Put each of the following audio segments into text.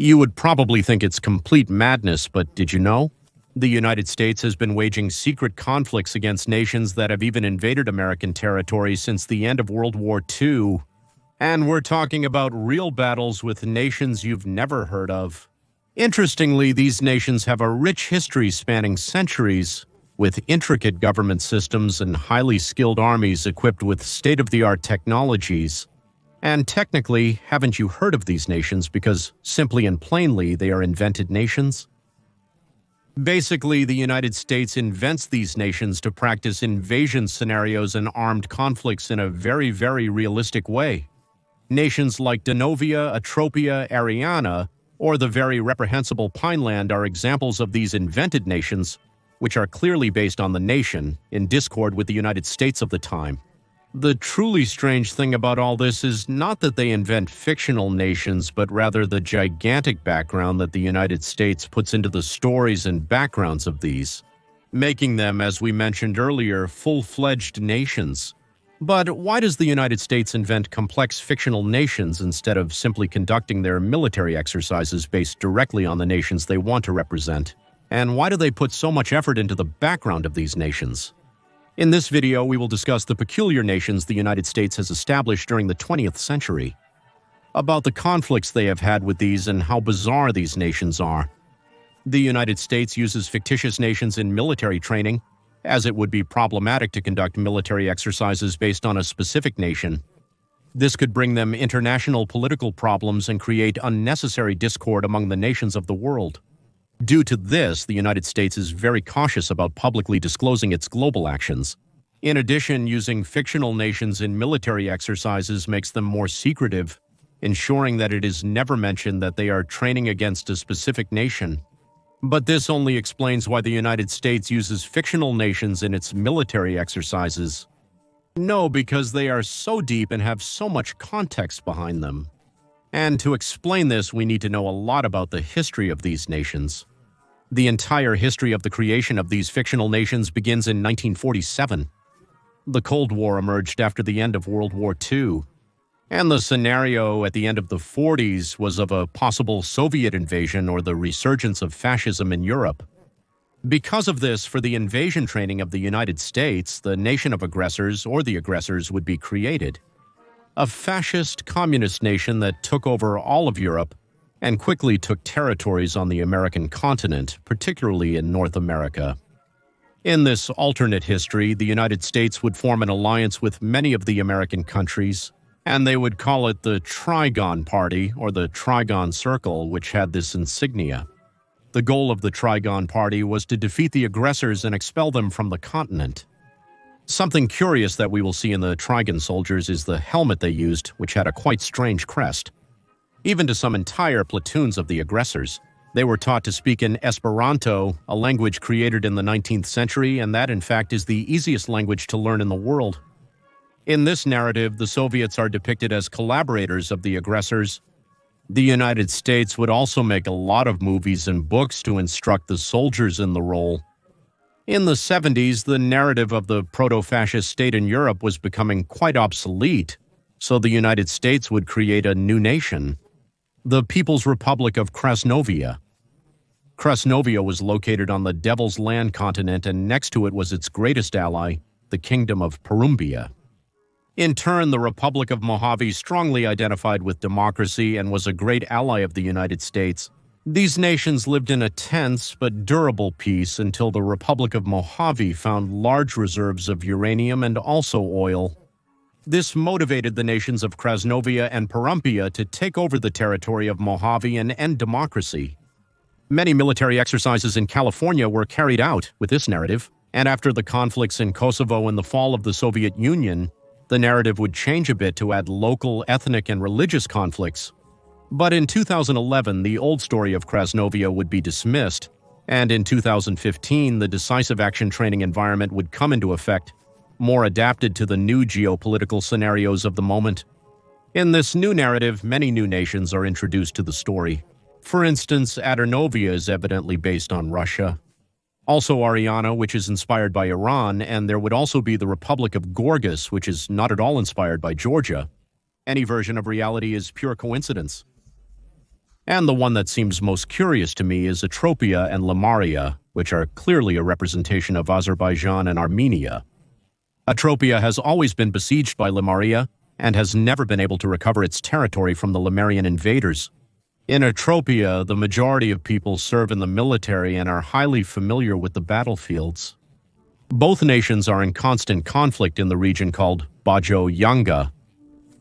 You would probably think it's complete madness, but did you know? The United States has been waging secret conflicts against nations that have even invaded American territory since the end of World War II. And we're talking about real battles with nations you've never heard of. Interestingly, these nations have a rich history spanning centuries, with intricate government systems and highly skilled armies equipped with state-of-the-art technologies. And technically, haven't you heard of these nations because, simply and plainly, they are invented nations? Basically, the United States invents these nations to practice invasion scenarios and armed conflicts in a very, very realistic way. Nations like Denovia, Atropia, Ariana, or the very reprehensible Pineland are examples of these invented nations, which are clearly based on the nation, in discord with the United States of the time. The truly strange thing about all this is not that they invent fictional nations, but rather the gigantic background that the United States puts into the stories and backgrounds of these, making them, as we mentioned earlier, full-fledged nations. But why does the United States invent complex fictional nations instead of simply conducting their military exercises based directly on the nations they want to represent? And why do they put so much effort into the background of these nations? In this video, we will discuss the peculiar nations the United States has established during the 20th century, about the conflicts they have had with these and how bizarre these nations are. The United States uses fictitious nations in military training, as it would be problematic to conduct military exercises based on a specific nation. This could bring them international political problems and create unnecessary discord among the nations of the world. Due to this, the United States is very cautious about publicly disclosing its global actions. In addition, using fictional nations in military exercises makes them more secretive, ensuring that it is never mentioned that they are training against a specific nation. But this only explains why the United States uses fictional nations in its military exercises. No, because they are so deep and have so much context behind them. And to explain this, we need to know a lot about the history of these nations. The entire history of the creation of these fictional nations begins in 1947. The Cold War emerged after the end of World War II, and the scenario at the end of the 40s was of a possible Soviet invasion or the resurgence of fascism in Europe. Because of this, for the invasion training of the United States, the nation of aggressors or the aggressors would be created. A fascist communist nation that took over all of Europe and quickly took territories on the American continent, particularly in North America. In this alternate history, the United States would form an alliance with many of the American countries, and they would call it the Trigon Party or the Trigon Circle, which had this insignia. The goal of the Trigon Party was to defeat the aggressors and expel them from the continent. Something curious that we will see in the Trigon soldiers is the helmet they used, which had a quite strange crest. Even to some entire platoons of the aggressors, they were taught to speak in Esperanto, a language created in the 19th century, and that in fact is the easiest language to learn in the world. In this narrative, the Soviets are depicted as collaborators of the aggressors. The United States would also make a lot of movies and books to instruct the soldiers in the role. In the 70s, the narrative of the proto-fascist state in Europe was becoming quite obsolete, so the United States would create a new nation, the People's Republic of Krasnovia. Krasnovia was located on the Devil's Land continent, and next to it was its greatest ally, the Kingdom of Perumbia. In turn, the Republic of Mojave strongly identified with democracy and was a great ally of the United States. These nations lived in a tense but durable peace until the Republic of Mojave found large reserves of uranium and also oil. This motivated the nations of Krasnovia and Perumbia to take over the territory of Mojave and end democracy. Many military exercises in California were carried out with this narrative, and after the conflicts in Kosovo and the fall of the Soviet Union, the narrative would change a bit to add local, ethnic, and religious conflicts. But in 2011, the old story of Krasnovia would be dismissed, and in 2015, the decisive action training environment would come into effect, more adapted to the new geopolitical scenarios of the moment. In this new narrative, many new nations are introduced to the story. For instance, Adernovia is evidently based on Russia. Also Ariana, which is inspired by Iran, and there would also be the Republic of Gorgas, which is not at all inspired by Georgia. Any version of reality is pure coincidence. And the one that seems most curious to me is Atropia and Limaria, which are clearly a representation of Azerbaijan and Armenia. Atropia has always been besieged by Limaria and has never been able to recover its territory from the Limerian invaders. In Atropia, the majority of people serve in the military and are highly familiar with the battlefields. Both nations are in constant conflict in the region called Bajau-Yanga.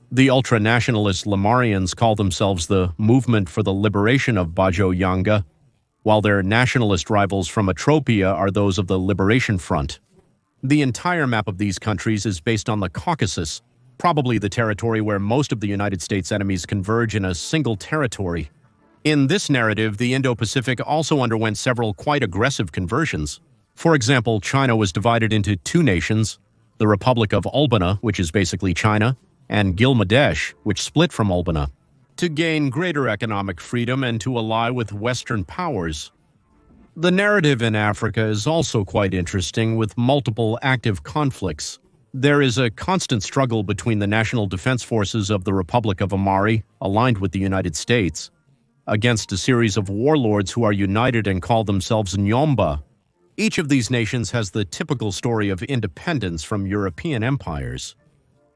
The ultra-nationalist Limarians call themselves the Movement for the Liberation of Bajau-Yanga, while their nationalist rivals from Atropia are those of the Liberation Front. The entire map of these countries is based on the Caucasus, probably the territory where most of the United States enemies converge in a single territory. In this narrative, the Indo-Pacific also underwent several quite aggressive conversions. For example, China was divided into two nations, the Republic of Albania, which is basically China, and Gilgamesh, which split from Albania, to gain greater economic freedom and to ally with Western powers. The narrative in Africa is also quite interesting, with multiple active conflicts. There is a constant struggle between the National Defense Forces of the Republic of Amari, aligned with the United States, against a series of warlords who are united and call themselves Nyomba. Each of these nations has the typical story of independence from European empires.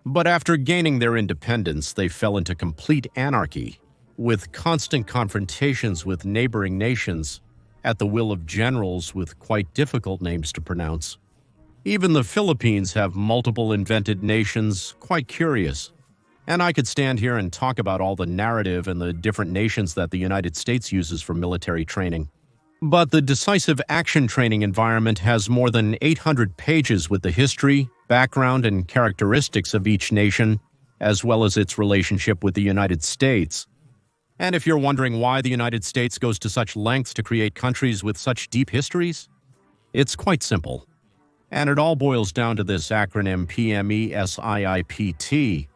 But after gaining their independence, they fell into complete anarchy, with constant confrontations with neighboring nations, at the will of generals with quite difficult names to pronounce. Even the Philippines have multiple invented nations, quite curious. And I could stand here and talk about all the narrative and the different nations that the United States uses for military training. But the decisive action training environment has more than 800 pages with the history, background, and characteristics of each nation, as well as its relationship with the United States. And if you're wondering why the United States goes to such lengths to create countries with such deep histories, it's quite simple. And it all boils down to this acronym PMESII-PT.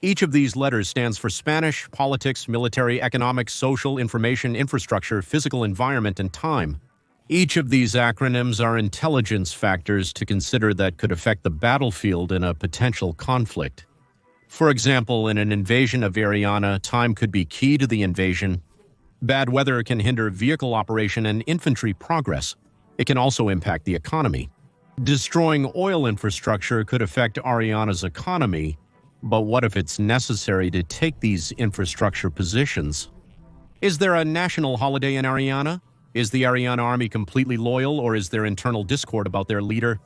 Each of these letters stands for Spanish, politics, military, economics, social, information, infrastructure, physical environment, and time. Each of these acronyms are intelligence factors to consider that could affect the battlefield in a potential conflict. For example, in an invasion of Ariana, time could be key to the invasion. Bad weather can hinder vehicle operation and infantry progress. It can also impact the economy. Destroying oil infrastructure could affect Ariana's economy, but what if it's necessary to take these infrastructure positions? Is there a national holiday in Ariana? Is the Ariana army completely loyal, or is there internal discord about their leader?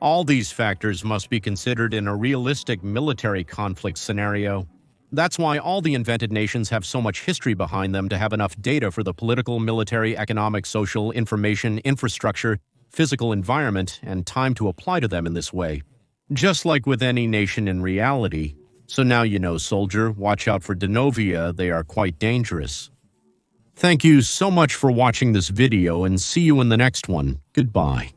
All these factors must be considered in a realistic military conflict scenario. That's why all the invented nations have so much history behind them to have enough data for the political, military, economic, social, information, infrastructure, physical environment, and time to apply to them in this way. Just like with any nation in reality. So now you know, soldier, watch out for Denovia, they are quite dangerous. Thank you so much for watching this video, and see you in the next one. Goodbye.